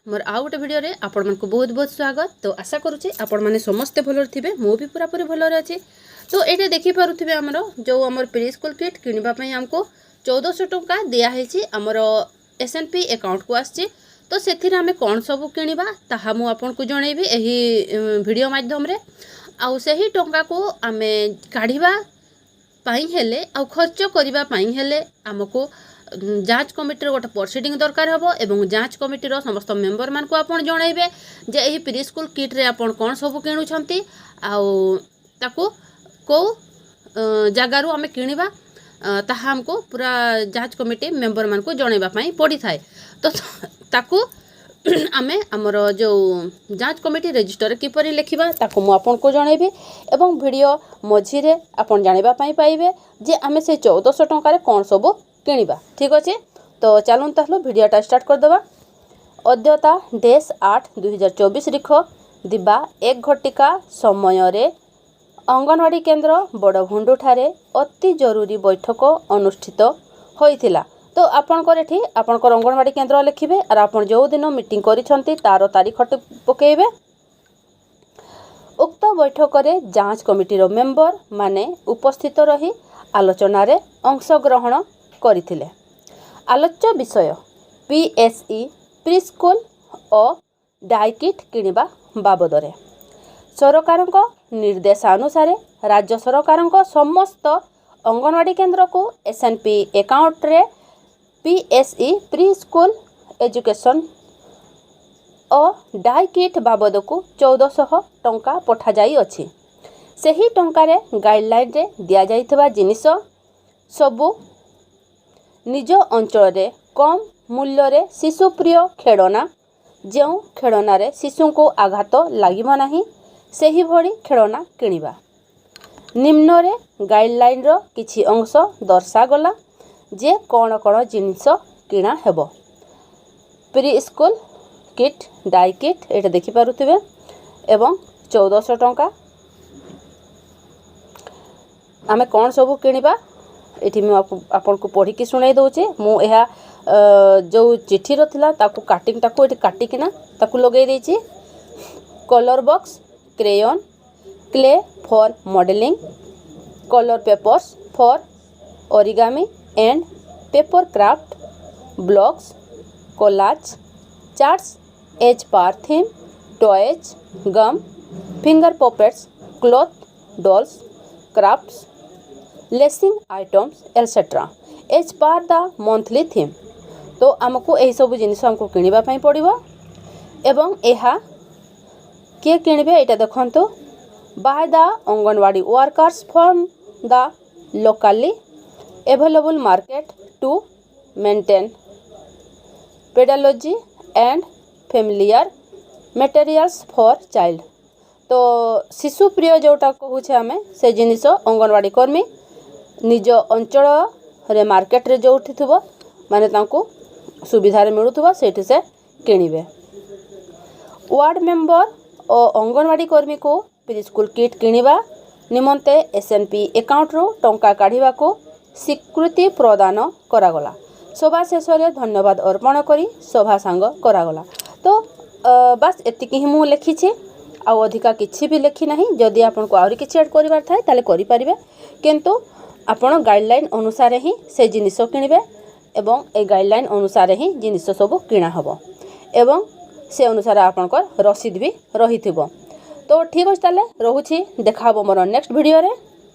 मोर आउ गोटे भिडियो रे आपण मानकु बहुत बहुत स्वागत। तो आशा करूची आपण माने समस्त भलर थिबे, मो भी पूरा पूरी भलर अछि। तो एटे देखि पारुथिबे हमरो जो हमर प्री स्कूल किट किनिबा पई हमको 1400 टंका दिया हेछि हमर एसएनपी अकाउंट को आछि। तो सेथिर हमें कोन सब किनिबा ताहा मु आपण को जणैबी एही वीडियो माध्यम रे। आउ सही टंका को हमें काढिबा पाई हेले आ खर्च करिबा पाई हेले हमको जांच कमिटी गोटे प्रोसीडिंग दरकार हम एवं जांच कमिटी समस्त मेंबर मान को आपण जणैबे जे एही प्री स्कूल किट रे आपण कोन सब किणुछंती आउ ताको को जगारू आमे किनिबा ताहा हमको पूरा जांच कमिटी मेंबर मान को जणैबा पई पड़ी थाए। तो ताको आमे हमर जो जांच कमिटी रजिस्टर किपरि लिखिबा ताको मु आपन को जणैबे एवं वीडियो मझी रे आपन जानिबा पई पाइबे जे आमे से 1400 टंका रे कोन सब किनिबा। ठीक अछि, तो चलून ताहलो वीडियोटा स्टार्ट कर देबा। अद्यता 10/8/2024 रिख दिबा 1 घटिका समय रे अंगनवाड़ी केन्द्र बड़भुंडू ठारे अति जरूरी बैठक अनुष्ठित होइथिला। तो आपनकर एठी आपनकर अंगनवाड़ी केन्द्र लिखिबे और आपन जो दिन मीटिंग करिसंती तार तारीख पकेइबे। उक्त बैठक रे जांच कमिटी रो मेंबर माने उपस्थित रही आलोचना रे अंशग्रहण करथिले। आलोच्य विषय पीएसई प्री स्कूल और डाइकिट किनिबा बाबदरे सरकारक निर्देशानुसार राज्य सरकारक समस्त अंगनवाड़ी केन्द्र को एसएनपी अकाउंट रे पीएसई प्री स्कूल एजुकेशन और डाइकिट बाबद को 1400 टंका पठा जाई अछि। सेही टंका रे गाइडलाइन रे दिया जाइथबा जिनिस सबु निज अंचल रे कम मूल्य रे शिशुप्रिय खेलना जो खेलना रे शिशु को आघात लागिबो नाही सेही भली खेलना किनिबा। निम्न रे गाइडलाइन रो किछि अंश दर्शा गला जे कोन कोन जिनिस किना हेबो। प्री स्कूल किट डाई किट एटा देखि पारुथिबे एवं 1400 टंका आमे कोन सब किनिबा एठी मु आपन को पढ़ी के सुनाई दउचे। मु एहा जो चिट्ठी रथिला ताकू काटिंग ताकू एठी काटी किना ताकू लगेई देछि। Colour box, crayon, clay for modelling, colour papers for origami and paper craft, blocks, collage, charts, as per theme, toys, gum, finger puppets, cloth dolls, crafts, lacing items etcetera as per the monthly theme. तो आमको यही सब जिनिस हमको किनिबा पई पड़िबो एवं एहा के किनिबे एटा देखंतु by the anganwadi workers from the locally available market to maintain pedagogy and familiar materials for child. तो शिशु प्रिय जोटा कहूछे आमे से जिनिस अंगनवाड़ी कर्मी निज अंचल रे मार्केट रे जोठी थबो माने तांको सुविधा रे मिलुथबो सेठी से किनिबे। वार्ड मेंबर और अंगनवाड़ी कर्मी को प्री स्कूल किट किनिबा निमंते एसएनपी अकाउंट रो टंका काढिबा को स्वीकृति प्रदान करागला। सभा शेष रे धन्यवाद अर्पण करी सभा सांग करागला। तो बस एतिकी ही मु लिखी छी आ अधिका किछि भी लिखी नाही। जदि आपन को आउरी किछि ऐड करिवार थाए ताले करि परिबे, किंतु आपण गाइडलाइन अनुसार ही से जिनिस किनिबे एवं ए गाइडलाइन अनुसार ही जिनिस सब किना हबो एवं से अनुसार आपनकर रसीद भी रहिथिबो। तो ठीक अछि ताले रहूछि, देखा हबो मोर नेक्स्ट वीडियो रे।